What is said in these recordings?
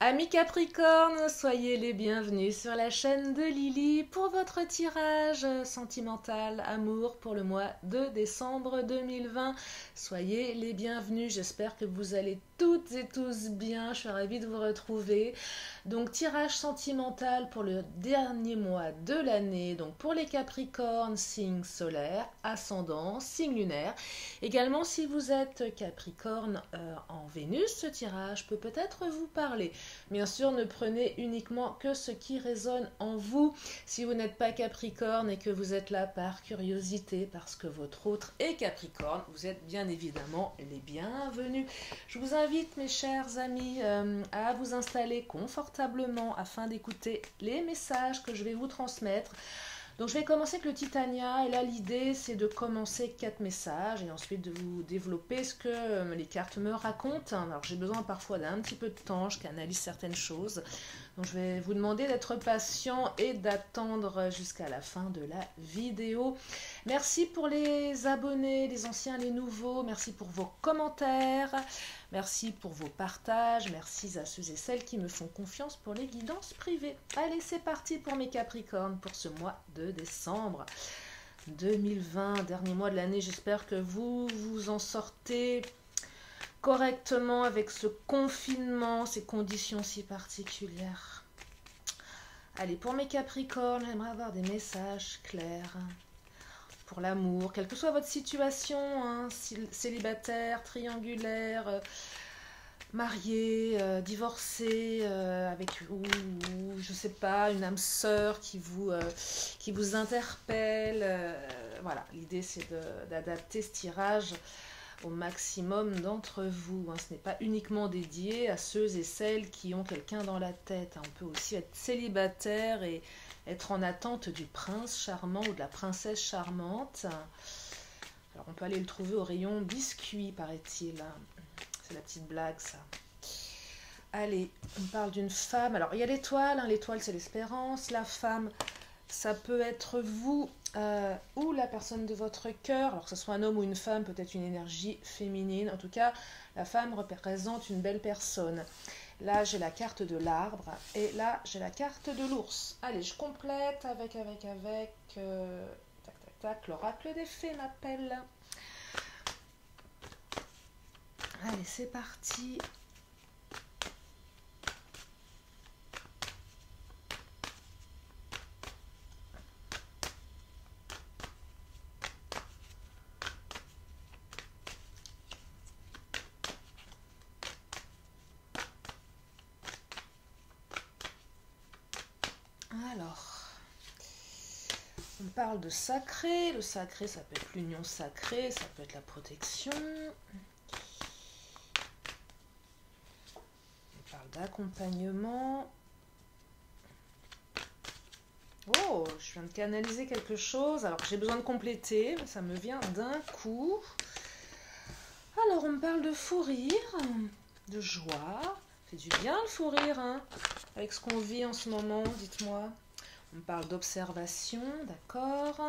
Amis Capricorne, soyez les bienvenus sur la chaîne de Lily pour votre tirage sentimental amour pour le mois de décembre 2020. Soyez les bienvenus, j'espère que vous allez toutes et tous bien, je suis ravie de vous retrouver. Donc tirage sentimental pour le dernier mois de l'année, donc pour les Capricornes, signe solaire, ascendant, signe lunaire. Également si vous êtes Capricorne en Vénus, ce tirage peut peut-être vous parler. Bien sûr, ne prenez uniquement que ce qui résonne en vous. Si vous n'êtes pas Capricorne et que vous êtes là par curiosité, parce que votre autre est Capricorne, vous êtes bien évidemment les bienvenus. Je vous invite, mes chers amis, à vous installer confortablement afin d'écouter les messages que je vais vous transmettre. Donc je vais commencer avec le Titania et là l'idée c'est de commencer 4 messages et ensuite de vous développer ce que les cartes me racontent. Alors j'ai besoin parfois d'un petit peu de temps, je canalise certaines choses. Donc je vais vous demander d'être patient et d'attendre jusqu'à la fin de la vidéo. Merci pour les abonnés, les anciens, les nouveaux. Merci pour vos commentaires. Merci pour vos partages. Merci à ceux et celles qui me font confiance pour les guidances privées. Allez, c'est parti pour mes Capricornes pour ce mois de décembre 2020, dernier mois de l'année. J'espère que vous vous en sortez correctement avec ce confinement, ces conditions si particulières. Allez, pour mes Capricornes, j'aimerais avoir des messages clairs pour l'amour, quelle que soit votre situation, hein, célibataire, triangulaire, marié, divorcé, avec ou je sais pas, une âme sœur qui vous interpelle. Voilà, l'idée c'est d'adapter ce tirage au maximum d'entre vous. Hein. Ce n'est pas uniquement dédié à ceux et celles qui ont quelqu'un dans la tête. Hein. On peut aussi être célibataire et être en attente du prince charmant ou de la princesse charmante. Alors on peut aller le trouver au rayon biscuits, paraît-il. C'est la petite blague, ça. Allez, on parle d'une femme. Alors il y a l'étoile, hein. L'étoile c'est l'espérance. La femme, ça peut être vous ou la personne de votre cœur. Alors que ce soit un homme ou une femme, peut-être une énergie féminine. En tout cas, la femme représente une belle personne. Là, j'ai la carte de l'arbre et là, j'ai la carte de l'ours. Allez, je complète avec. Tac, tac, tac. L'oracle des fées m'appelle. Allez, c'est parti. Alors, on parle de sacré. Le sacré, ça peut être l'union sacrée, ça peut être la protection. On parle d'accompagnement. Oh, je viens de canaliser quelque chose. Alors, j'ai besoin de compléter, ça me vient d'un coup. Alors, on me parle de fou rire, de joie. Ça fait du bien le fou rire, hein, avec ce qu'on vit en ce moment, dites-moi. On parle d'observation, d'accord.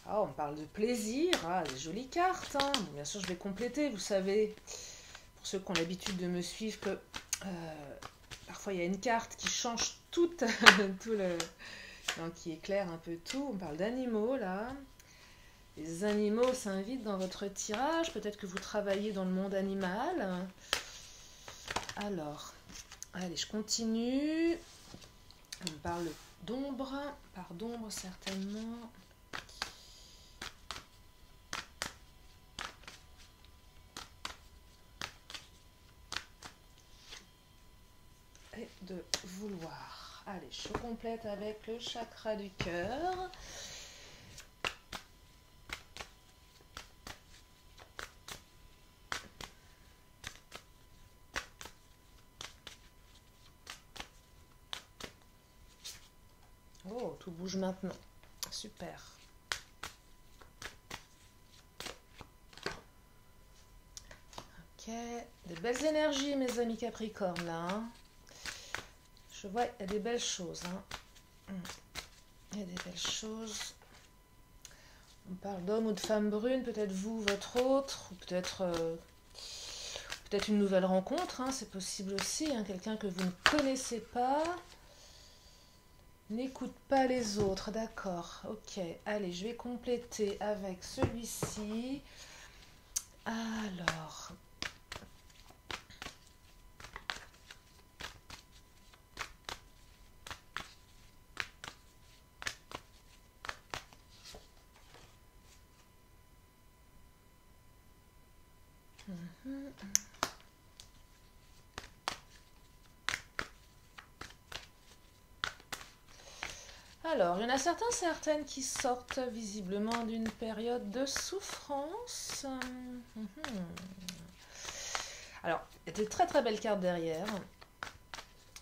Oh, on parle de plaisir, ah, des jolies cartes. Hein. Bon, bien sûr, je vais compléter, vous savez, pour ceux qui ont l'habitude de me suivre, que parfois il y a une carte qui change tout le... Donc, qui éclaire un peu tout. On parle d'animaux, là. Les animaux s'invitent dans votre tirage. Peut-être que vous travaillez dans le monde animal. Alors, allez, je continue. On parle d'ombre. Par d'ombre, certainement. Et de vouloir. Allez, je complète avec le chakra du cœur. Oh, tout bouge maintenant. Super. Ok. Des belles énergies, mes amis Capricorne, là. Hein. Je vois, il y a des belles choses. Hein. Il y a des belles choses. On parle d'homme ou de femme brune, peut-être vous, votre autre, ou peut-être peut-être une nouvelle rencontre, hein, c'est possible aussi, hein, quelqu'un que vous ne connaissez pas. N'écoute pas les autres, d'accord. Ok, allez, je vais compléter avec celui-ci. Alors, alors, il y en a certaines qui sortent visiblement d'une période de souffrance. Alors, il y a des très très belles cartes derrière.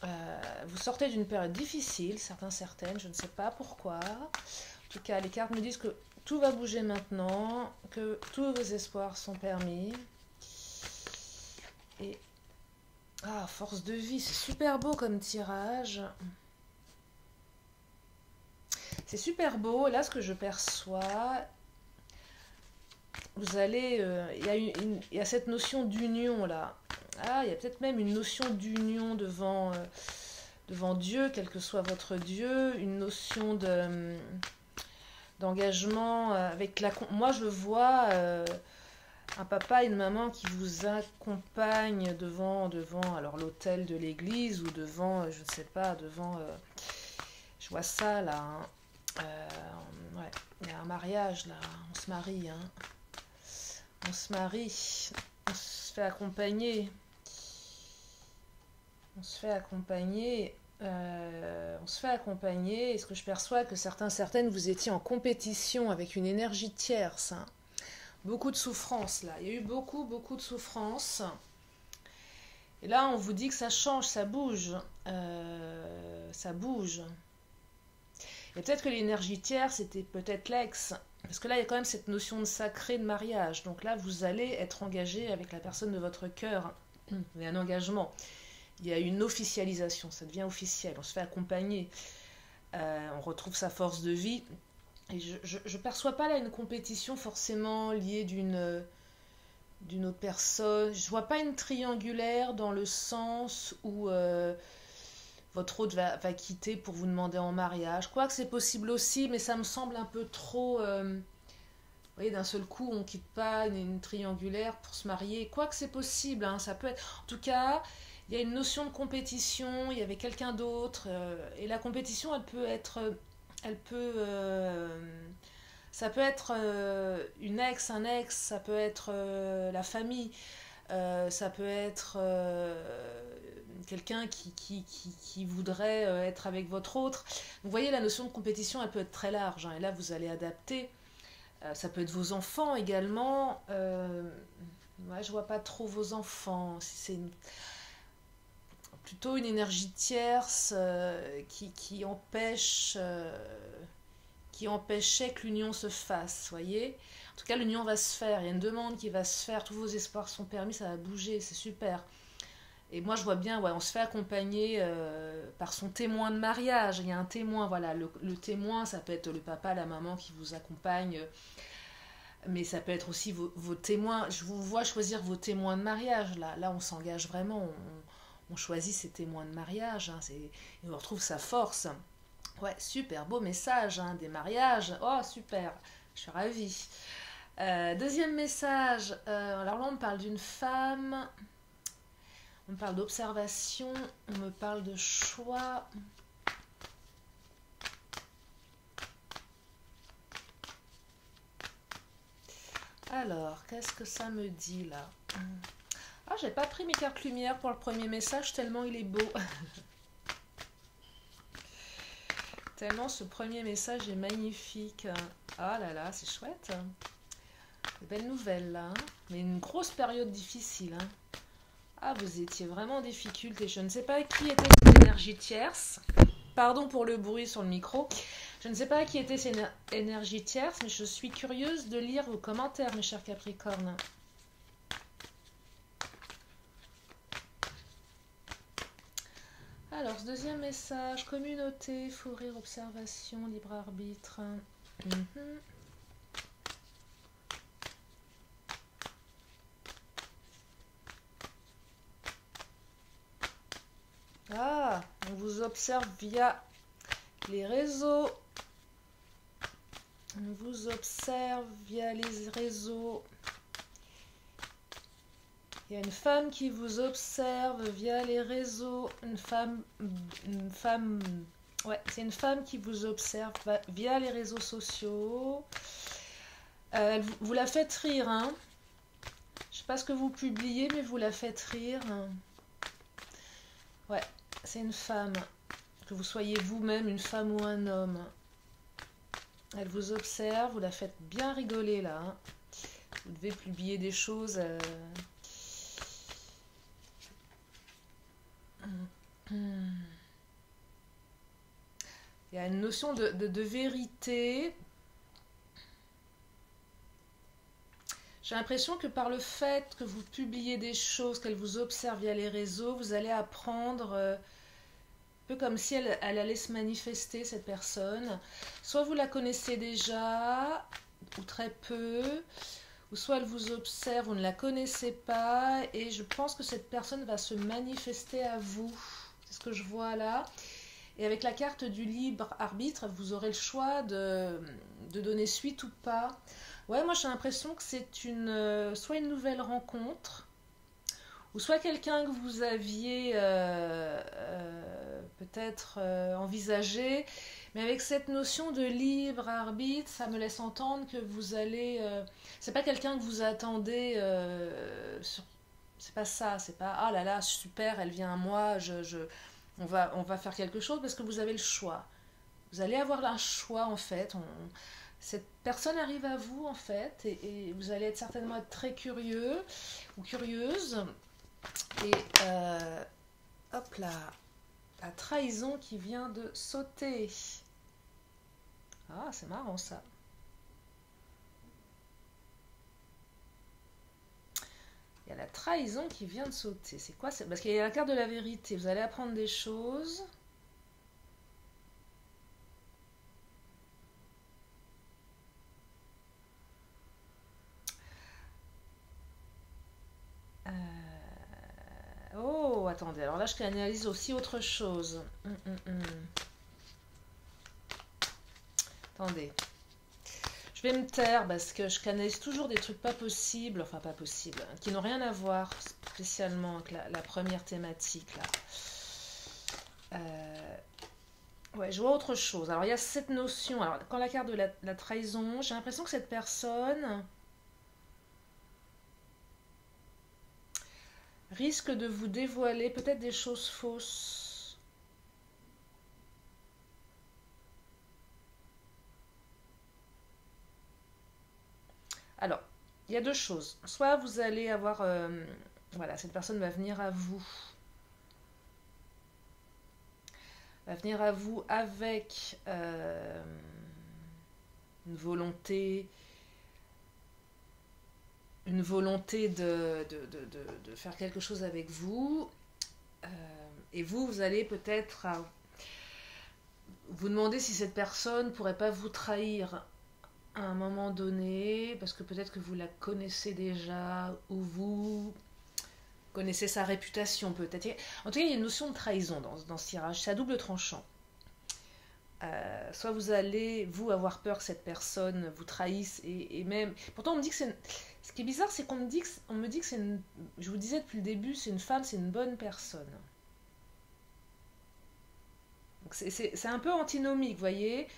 Vous sortez d'une période difficile, certaines, je ne sais pas pourquoi. En tout cas, les cartes me disent que tout va bouger maintenant, que tous vos espoirs sont permis. Et force de vie, c'est super beau comme tirage. C'est super beau. Là, ce que je perçois, vous allez... il y a cette notion d'union, là. Il y a peut-être même une notion d'union devant Dieu, quel que soit votre Dieu. Une notion d'engagement avec la... Moi, je vois un papa et une maman qui vous accompagnent devant alors l'autel de l'église ou devant, je ne sais pas, devant... je vois ça, là, hein. Ouais, il y a un mariage là, on se marie, hein. On se marie, on se fait accompagner. On se fait accompagner. Et ce que je perçois que certaines, vous étiez en compétition avec une énergie tierce, hein. Beaucoup de souffrance là. Il y a eu beaucoup de souffrance. Et là, on vous dit que ça change, ça bouge. Ça bouge. Et peut-être que l'énergie tierce, c'était peut-être l'ex. Parce que là, il y a quand même cette notion de sacré de mariage. Donc là, vous allez être engagé avec la personne de votre cœur. Il y a un engagement. Il y a une officialisation. Ça devient officiel. On se fait accompagner. On retrouve sa force de vie. Et je ne perçois pas là une compétition forcément liée d'une autre personne. Je ne vois pas une triangulaire dans le sens où... votre hôte va quitter pour vous demander en mariage. Quoique c'est possible aussi, mais ça me semble un peu trop... vous voyez, d'un seul coup, on ne quitte pas une triangulaire pour se marier. Quoique c'est possible, hein, ça peut être... En tout cas, il y a une notion de compétition, il y avait quelqu'un d'autre. Et la compétition, elle peut être... ça peut être une ex, un ex, ça peut être la famille. Ça peut être quelqu'un qui voudrait être avec votre autre. Vous voyez, la notion de compétition, elle peut être très large, hein, et là, vous allez adapter. Ça peut être vos enfants également. Ouais, je vois pas trop vos enfants. Si c'est plutôt une énergie tierce qui empêchait que l'union se fasse, voyez. En tout cas, l'union va se faire. Il y a une demande qui va se faire. Tous vos espoirs sont permis. Ça va bouger. C'est super. Et moi, je vois bien, ouais, on se fait accompagner par son témoin de mariage. Il y a un témoin, voilà. Le témoin, ça peut être le papa, la maman qui vous accompagne. Mais ça peut être aussi vos témoins. Je vous vois choisir vos témoins de mariage. Là on s'engage vraiment. On choisit ses témoins de mariage. Hein, et on retrouve sa force. Ouais, super beau message, hein, des mariages. Oh, super. Je suis ravie. Deuxième message, alors là on me parle d'une femme, on me parle d'observation, on me parle de choix. Alors, qu'est-ce que ça me dit là? J'ai pas pris mes cartes lumière pour le premier message tellement il est beau. Tellement ce premier message est magnifique. Ah là là, c'est chouette. Des belles nouvelles là, hein. Mais une grosse période difficile, hein. Vous étiez vraiment en difficulté. Je ne sais pas qui était cette énergie tierce. Pardon pour le bruit sur le micro. Je ne sais pas qui était cette énergie tierce, mais je suis curieuse de lire vos commentaires, mes chers Capricornes. Alors, ce deuxième message, communauté, fou rire, observation, libre arbitre. observe via les réseaux. On vous observe via les réseaux. Il y a une femme qui vous observe via les réseaux. Une femme, ouais, c'est une femme qui vous observe via les réseaux sociaux. Vous la faites rire, hein. Je sais pas ce que vous publiez, mais vous la faites rire. Ouais, c'est une femme. Que vous soyez vous-même une femme ou un homme. Elle vous observe, vous la faites bien rigoler là, hein. Vous devez publier des choses. Il y a une notion de vérité. J'ai l'impression que par le fait que vous publiez des choses, qu'elle vous observe via les réseaux, vous allez apprendre, un peu comme si elle allait se manifester, cette personne. Soit vous la connaissez déjà, ou très peu, ou soit elle vous observe, vous ne la connaissez pas, et je pense que cette personne va se manifester à vous. C'est ce que je vois là. Et avec la carte du libre arbitre, vous aurez le choix de donner suite ou pas. Ouais, moi j'ai l'impression que c'est soit une nouvelle rencontre, ou soit quelqu'un que vous aviez peut-être envisagé, mais avec cette notion de libre arbitre, ça me laisse entendre que vous allez... c'est pas quelqu'un que vous attendez... c'est pas ça, c'est pas ah là là, super, elle vient à moi, on va faire quelque chose, parce que vous avez le choix. Vous allez avoir un choix en fait. Cette personne arrive à vous en fait, et vous allez certainement être très curieux ou curieuse. Et hop là, la trahison qui vient de sauter. Ah, c'est marrant ça. Il y a la trahison qui vient de sauter. C'est quoi? Parce qu'il y a la carte de la vérité. Vous allez apprendre des choses. Oh, attendez. Alors là, je canalise aussi autre chose. Attendez. Je vais me taire parce que je canalise toujours des trucs pas possibles, enfin pas possibles, qui n'ont rien à voir spécialement avec la première thématique là. Ouais, je vois autre chose. Alors il y a cette notion. Alors quand la carte de la trahison, j'ai l'impression que cette personne risque de vous dévoiler peut-être des choses fausses. Alors, il y a deux choses. Soit vous allez avoir... voilà, cette personne va venir à vous. Va venir à vous avec une volonté de faire quelque chose avec vous. Et vous allez peut-être vous demander si cette personne pourrait pas vous trahir à un moment donné, parce que peut-être que vous la connaissez déjà, ou vous connaissez sa réputation peut-être. En tout cas, il y a une notion de trahison dans ce tirage, c'est à double tranchant. Soit vous allez, vous, avoir peur que cette personne vous trahisse, et même... Pourtant, on me dit que c'est... Ce qui est bizarre, c'est qu'on me dit que c'est une... Je vous disais depuis le début, c'est une femme, c'est une bonne personne. Donc c'est un peu antinomique, vous voyez.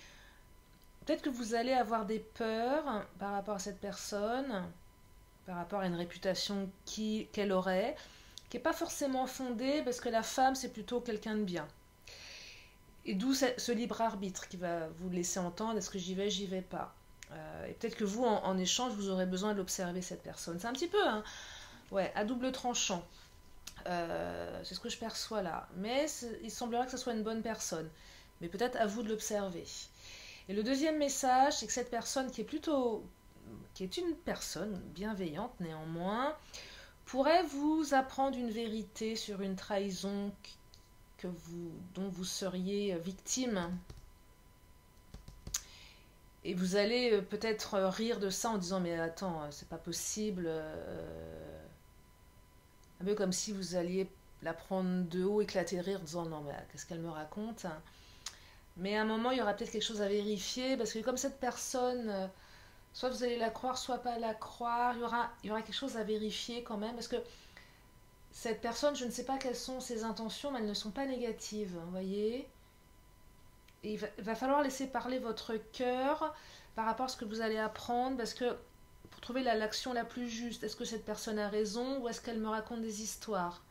Peut-être que vous allez avoir des peurs par rapport à cette personne, par rapport à une réputation qu'elle aurait, qui n'est pas forcément fondée, parce que la femme, c'est plutôt quelqu'un de bien. Et d'où ce libre arbitre qui va vous laisser entendre, est-ce que j'y vais pas. Et peut-être que vous, en échange, vous aurez besoin de l'observer, cette personne. C'est un petit peu, hein, ouais, à double tranchant. C'est ce que je perçois là. Mais il semblerait que ce soit une bonne personne. Mais peut-être à vous de l'observer. Et le deuxième message, c'est que cette personne qui est une personne bienveillante néanmoins, pourrait vous apprendre une vérité sur une trahison dont vous seriez victime. Et vous allez peut-être rire de ça en disant mais attends, c'est pas possible. Un peu comme si vous alliez la prendre de haut, éclater de rire, en disant non mais qu'est-ce qu'elle me raconte. Mais à un moment, il y aura peut-être quelque chose à vérifier, parce que comme cette personne, soit vous allez la croire, soit pas la croire, il y aura quelque chose à vérifier quand même, parce que cette personne, je ne sais pas quelles sont ses intentions, mais elles ne sont pas négatives, vous voyez. Et il va falloir laisser parler votre cœur par rapport à ce que vous allez apprendre, parce que pour trouver l'action la plus juste, est-ce que cette personne a raison ou est-ce qu'elle me raconte des histoires?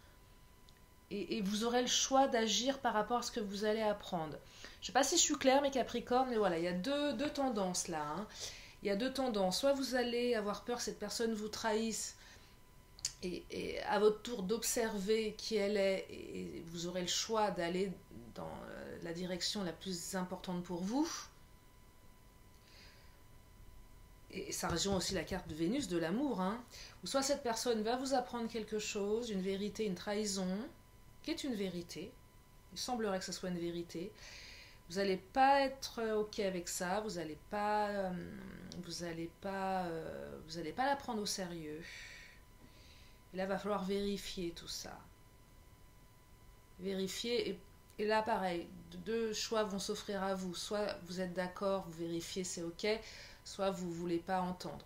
Et vous aurez le choix d'agir par rapport à ce que vous allez apprendre. Je ne sais pas si je suis claire, mes Capricornes, mais voilà, il y a deux tendances là. Hein. Il y a deux tendances. Soit vous allez avoir peur que cette personne vous trahisse et à votre tour d'observer qui elle est, et vous aurez le choix d'aller dans la direction la plus importante pour vous. Et ça rejoint aussi la carte de Vénus de l'amour. Hein. Ou soit cette personne va vous apprendre quelque chose, une vérité, une trahison, qui est une vérité. Il semblerait que ce soit une vérité. Vous n'allez pas être ok avec ça, vous n'allez pas la prendre au sérieux. Et là, il va falloir vérifier tout ça. Vérifier, et là, pareil, deux choix vont s'offrir à vous. Soit vous êtes d'accord, vous vérifiez, c'est ok, soit vous ne voulez pas entendre.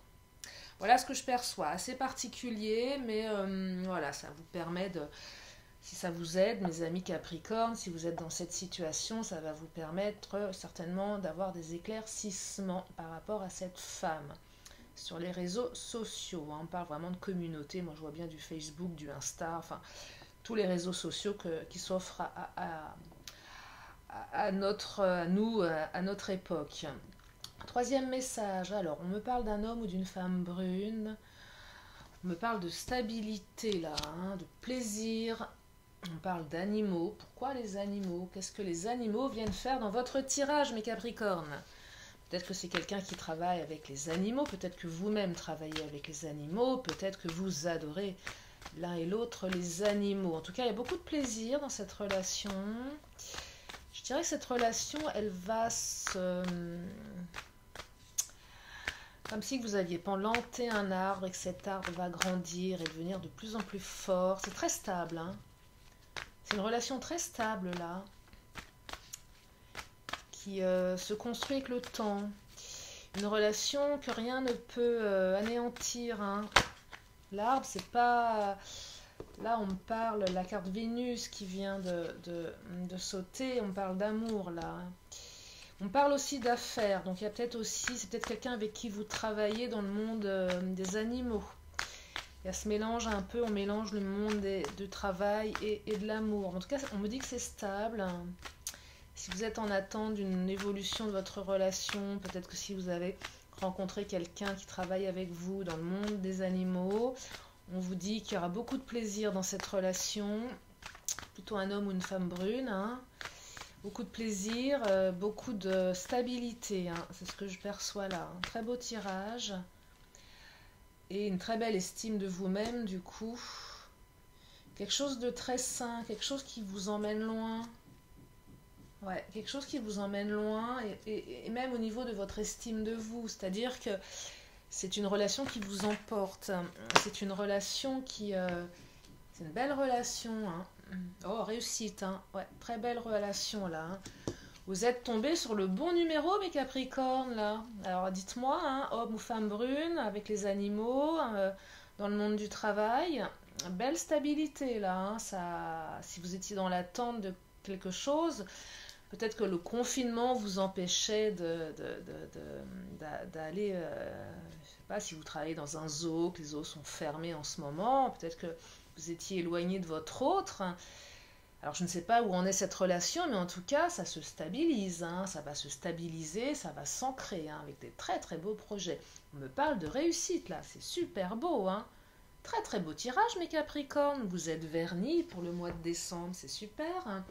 Voilà ce que je perçois. Assez particulier, mais voilà, ça vous permet de... Si ça vous aide, mes amis Capricorne, si vous êtes dans cette situation, ça va vous permettre certainement d'avoir des éclaircissements par rapport à cette femme. Sur les réseaux sociaux, hein, on parle vraiment de communauté, moi je vois bien du Facebook, du Insta, enfin tous les réseaux sociaux qui s'offrent à notre époque. Troisième message, alors on me parle d'un homme ou d'une femme brune, on me parle de stabilité là, hein, de plaisir. On parle d'animaux. Pourquoi les animaux? Qu'est-ce que les animaux viennent faire dans votre tirage, mes Capricornes? Peut-être que c'est quelqu'un qui travaille avec les animaux, peut-être que vous-même travaillez avec les animaux, peut-être que vous adorez l'un et l'autre les animaux. En tout cas, il y a beaucoup de plaisir dans cette relation. Je dirais que cette relation, elle va se... Comme si vous aviez planté un arbre et que cet arbre va grandir et devenir de plus en plus fort. C'est très stable, hein. C'est une relation très stable là, qui se construit avec le temps. Une relation que rien ne peut anéantir. Hein. L'arbre, c'est pas... Là, on me parle, la carte Vénus qui vient de sauter, on parle d'amour là. On parle aussi d'affaires, donc il y a peut-être aussi, c'est peut-être quelqu'un avec qui vous travaillez dans le monde des animaux. Il y a ce mélange un peu, on mélange le monde du travail et de l'amour. En tout cas, on me dit que c'est stable. Si vous êtes en attente d'une évolution de votre relation, peut-être que si vous avez rencontré quelqu'un qui travaille avec vous dans le monde des animaux, on vous dit qu'il y aura beaucoup de plaisir dans cette relation. Plutôt un homme ou une femme brune. Hein. Beaucoup de plaisir, beaucoup de stabilité. Hein. C'est ce que je perçois là. Un très beau tirage. Et une très belle estime de vous-même, du coup. Quelque chose de très sain, quelque chose qui vous emmène loin. Ouais, quelque chose qui vous emmène loin, et même au niveau de votre estime de vous. C'est-à-dire que c'est une relation qui vous emporte. C'est une relation qui... c'est une belle relation. Hein. Oh, réussite. Hein. Ouais, très belle relation, là. Hein. Vous êtes tombé sur le bon numéro, mes Capricornes, là. Alors, dites-moi, hein, homme ou femme brune, avec les animaux, dans le monde du travail. Belle stabilité, là. Hein, ça, si vous étiez dans l'attente de quelque chose, peut-être que le confinement vous empêchait d'aller... je sais pas, si vous travaillez dans un zoo, que les zoos sont fermés en ce moment, peut-être que vous étiez éloigné de votre autre... Alors, je ne sais pas où en est cette relation, mais en tout cas, ça se stabilise. Hein, ça va se stabiliser, ça va s'ancrer hein, avec des très très beaux projets. On me parle de réussite, là. C'est super beau. Hein. Très très beau tirage, mes Capricornes. Vous êtes vernis pour le mois de décembre. C'est super. Hein.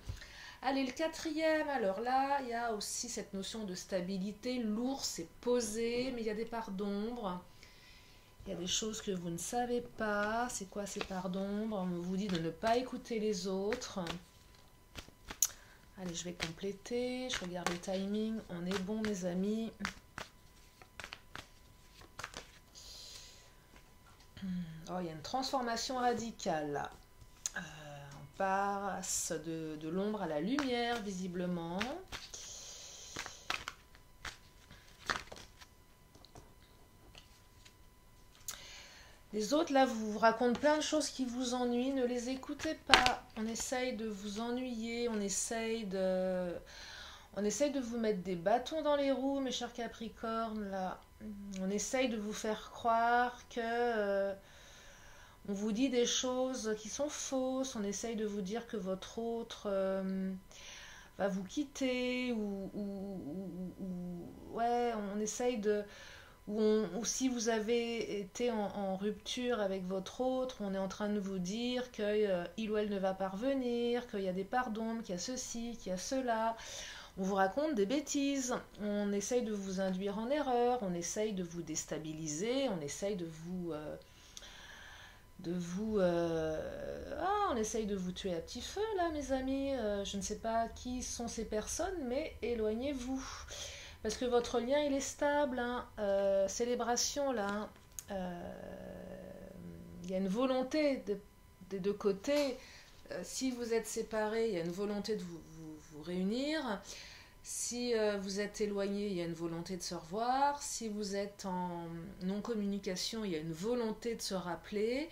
Allez, le quatrième. Alors là, il y a aussi cette notion de stabilité. L'ours est posé, mais il y a des parts d'ombre. Il y a des choses que vous ne savez pas. C'est quoi ces parts d'ombre? On vous dit de ne pas écouter les autres. Allez, je vais compléter. Je regarde le timing. On est bon, mes amis. Oh, il y a une transformation radicale là. On passe de l'ombre à la lumière, visiblement. Les autres, là, vous racontent plein de choses qui vous ennuient. Ne les écoutez pas. On essaye de vous ennuyer. On essaye de vous mettre des bâtons dans les roues, mes chers Capricornes, là. On essaye de vous faire croire que on vous dit des choses qui sont fausses. On essaye de vous dire que votre autre va vous quitter ouais, on essaye de ou si vous avez été en rupture avec votre autre, on est en train de vous dire que il ou elle ne va pas revenir, qu'il y a des parts d'ombre, qu'il y a ceci, qu'il y a cela. On vous raconte des bêtises, on essaye de vous induire en erreur, on essaye de vous déstabiliser, on essaye on essaye de vous tuer à petit feu là, mes amis. Je ne sais pas qui sont ces personnes, mais éloignez-vous. Parce que votre lien, il est stable. Hein. Célébration, là. Hein. Il y a une volonté des deux côtés. Si vous êtes séparés, il y a une volonté de vous réunir. Si vous êtes éloignés, il y a une volonté de se revoir. Si vous êtes en non-communication, il y a une volonté de se rappeler.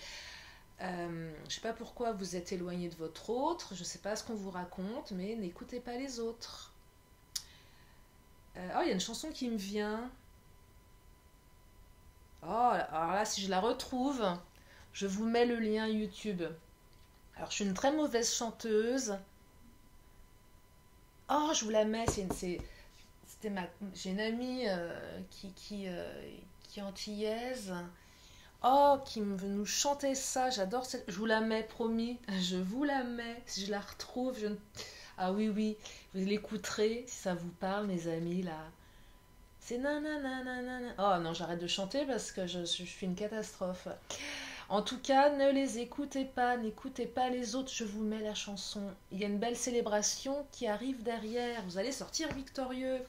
Je ne sais pas pourquoi vous êtes éloigné de votre autre. Je ne sais pas ce qu'on vous raconte, mais n'écoutez pas les autres. Oh, il y a une chanson qui me vient. Oh, alors là, si je la retrouve, je vous mets le lien YouTube. Alors, je suis une très mauvaise chanteuse. Oh, je vous la mets. J'ai une amie qui est antillaise. Oh, qui veut nous chanter ça. J'adore cette. Je vous la mets, promis. Je vous la mets. Si je la retrouve, Ah oui, oui. Vous l'écouterez si ça vous parle, mes amis, là. C'est nanana. Oh non, j'arrête de chanter parce que je suis une catastrophe. En tout cas, ne les écoutez pas, n'écoutez pas les autres, je vous mets la chanson. Il y a une belle célébration qui arrive derrière, vous allez sortir victorieux.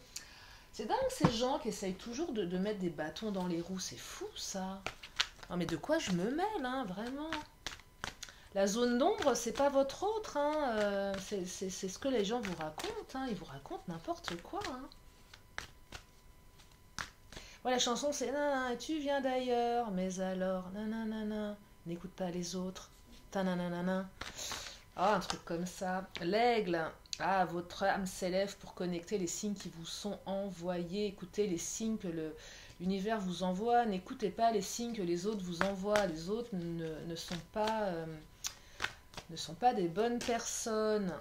C'est dingue ces gens qui essayent toujours de mettre des bâtons dans les roues, c'est fou ça. Non mais de quoi je me mêle, hein, vraiment. La zone d'ombre, c'est pas votre autre, hein. C'est ce que les gens vous racontent, hein. Ils vous racontent n'importe quoi, hein. Ouais, la chanson c'est nanana, tu viens d'ailleurs, mais alors, nanana, n'écoute pas les autres, tananana. Ah, un truc comme ça. L'aigle, ah, votre âme s'élève pour connecter les signes qui vous sont envoyés. Écoutez les signes que l'univers vous envoie. N'écoutez pas les signes que les autres vous envoient. Les autres ne sont pas des bonnes personnes.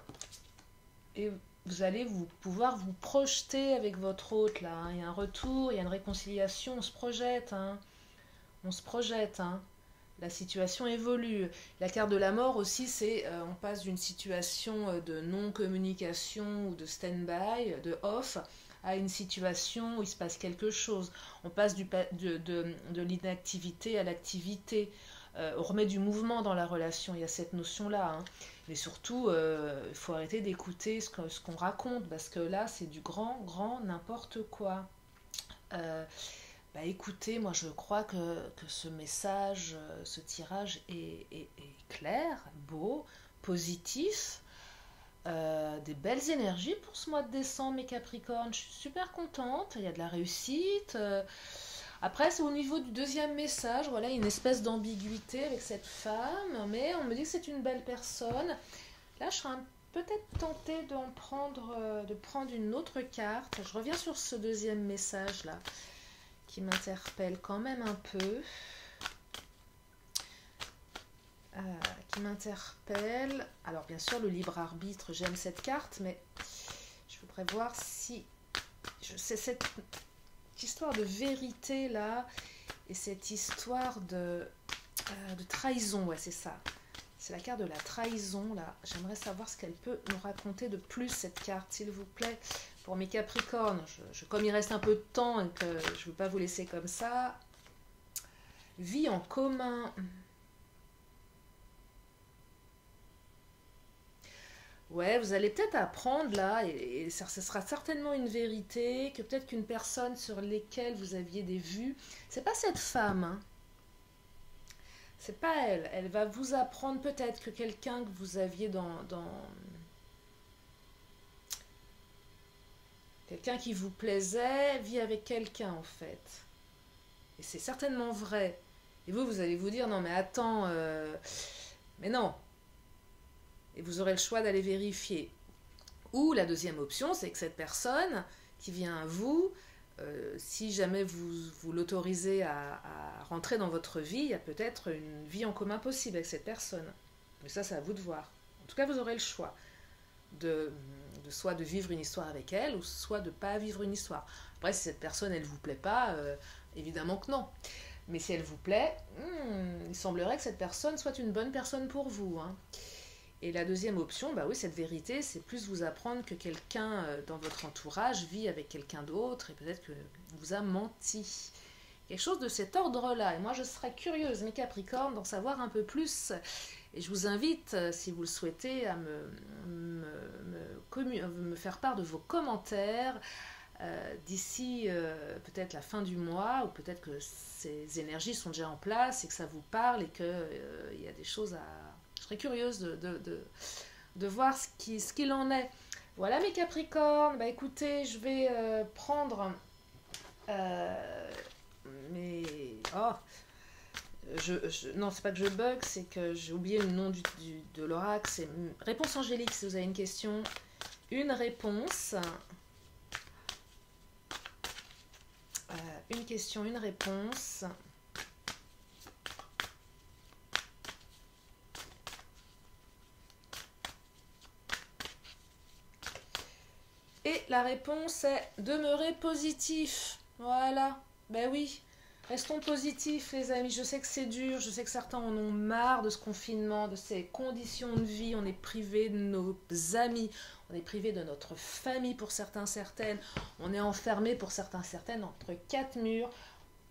Et vous allez pouvoir vous projeter avec votre hôte là. Hein. Il y a un retour, il y a une réconciliation, on se projette. Hein. On se projette. Hein. La situation évolue. La carte de la mort aussi, c'est on passe d'une situation de non-communication ou de stand-by, de off, à une situation où il se passe quelque chose. On passe de l'inactivité à l'activité. On remet du mouvement dans la relation. Il y a cette notion-là. Hein. Mais surtout, il faut arrêter d'écouter ce qu'on raconte, parce que là, c'est du grand n'importe quoi. Écoutez, moi je crois que ce message, ce tirage est clair, beau, positif, des belles énergies pour ce mois de décembre, mes Capricornes. Je suis super contente, il y a de la réussite. Après, c'est au niveau du deuxième message, voilà, une espèce d'ambiguïté avec cette femme, mais on me dit que c'est une belle personne. Là, je serais peut-être tentée de prendre une autre carte. Je reviens sur ce deuxième message-là, qui m'interpelle quand même un peu. Qui m'interpelle. Alors, bien sûr, le libre arbitre, j'aime cette carte, mais je voudrais voir si... C'est cette histoire de vérité, là, et cette histoire de trahison, ouais, c'est ça. C'est la carte de la trahison, là. J'aimerais savoir ce qu'elle peut nous raconter de plus, cette carte, s'il vous plaît. Pour mes Capricornes, comme il reste un peu de temps et que je ne veux pas vous laisser comme ça. Vie en commun. Ouais, vous allez peut-être apprendre là, et ça sera certainement une vérité, que peut-être qu'une personne sur laquelle vous aviez des vues, c'est pas cette femme, hein. C'est pas elle. Elle va vous apprendre peut-être que quelqu'un que vous aviez quelqu'un qui vous plaisait vit avec quelqu'un en fait. Et c'est certainement vrai. Et vous allez vous dire, non mais attends, mais non. Et vous aurez le choix d'aller vérifier. Ou la deuxième option, c'est que cette personne qui vient à vous, si jamais vous l'autorisez à rentrer dans votre vie, il y a peut-être une vie en commun possible avec cette personne. Mais ça, c'est à vous de voir. En tout cas, vous aurez le choix soit de vivre une histoire avec elle, ou soit de ne pas vivre une histoire. Après, si cette personne, elle ne vous plaît pas, évidemment que non. Mais si elle vous plaît, il semblerait que cette personne soit une bonne personne pour vous. Hein. Et la deuxième option, bah oui, cette vérité, c'est plus vous apprendre que quelqu'un dans votre entourage vit avec quelqu'un d'autre et peut-être que vous a menti. Quelque chose de cet ordre-là. Et moi, je serais curieuse, mes Capricornes, d'en savoir un peu plus. Et je vous invite, si vous le souhaitez, à me faire part de vos commentaires d'ici peut-être la fin du mois, ou peut-être que ces énergies sont déjà en place et que ça vous parle et qu'il y a des choses à... Je serais curieuse de voir ce qu'il en est. Voilà mes Capricornes, bah écoutez, je vais prendre Oh, non, c'est pas que je bug, c'est que j'ai oublié le nom de l'oracle. C'est réponse angélique si vous avez une question. Une réponse. Une question, une réponse. Et la réponse est demeurer positif. Voilà. Ben oui. Restons positifs les amis, je sais que c'est dur, je sais que certains en ont marre de ce confinement, de ces conditions de vie, on est privé de nos amis, on est privé de notre famille pour certains, certaines, on est enfermé pour certains, certaines entre quatre murs,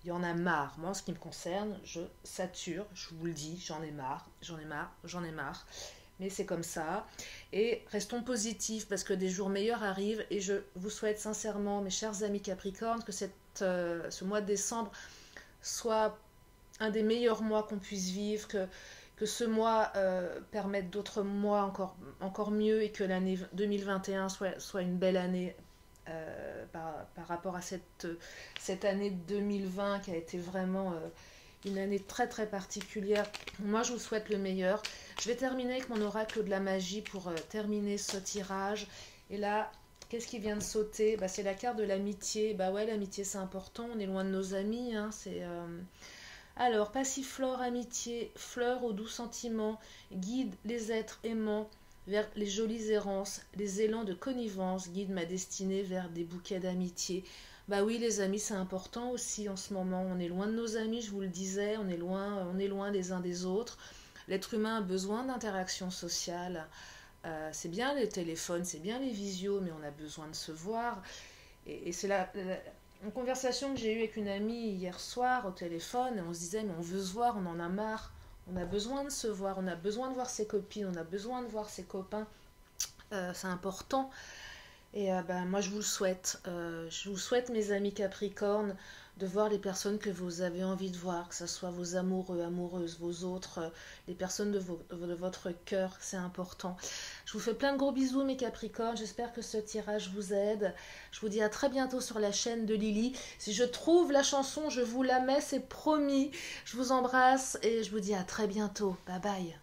il y en a marre. Moi en ce qui me concerne, je sature, je vous le dis, j'en ai marre, mais c'est comme ça. Et restons positifs parce que des jours meilleurs arrivent et je vous souhaite sincèrement, mes chers amis Capricornes, que ce mois de décembre soit un des meilleurs mois qu'on puisse vivre, que ce mois permette d'autres mois encore mieux et que l'année 2021 soit une belle année par rapport à cette année 2020 qui a été vraiment une année très très particulière. Moi je vous souhaite le meilleur. Je vais terminer avec mon oracle de la magie pour terminer ce tirage. Et là, qu'est-ce qui vient de sauter? Bah, c'est la carte de l'amitié. Bah ouais, l'amitié c'est important, on est loin de nos amis. Hein. Alors, passiflore, amitié, fleur aux doux sentiments, guide les êtres aimants vers les jolies errances, les élans de connivence, guide ma destinée vers des bouquets d'amitié. Bah oui, les amis, c'est important aussi en ce moment. On est loin de nos amis, je vous le disais, on est loin les uns des autres. L'être humain a besoin d'interaction sociale. C'est bien les téléphones, c'est bien les visios, mais on a besoin de se voir. Et c'est une conversation que j'ai eue avec une amie hier soir au téléphone, et on se disait, mais on veut se voir, on en a marre. On a besoin de se voir, on a besoin de voir ses copines, on a besoin de voir ses copains. C'est important. Et moi, je vous le souhaite. Je vous souhaite, mes amis Capricornes, de voir les personnes que vous avez envie de voir, que ce soit vos amoureux, amoureuses, vos autres, les personnes de votre cœur, c'est important. Je vous fais plein de gros bisous, mes Capricornes. J'espère que ce tirage vous aide. Je vous dis à très bientôt sur la chaîne de Lily. Si je trouve la chanson, je vous la mets, c'est promis. Je vous embrasse et je vous dis à très bientôt. Bye bye.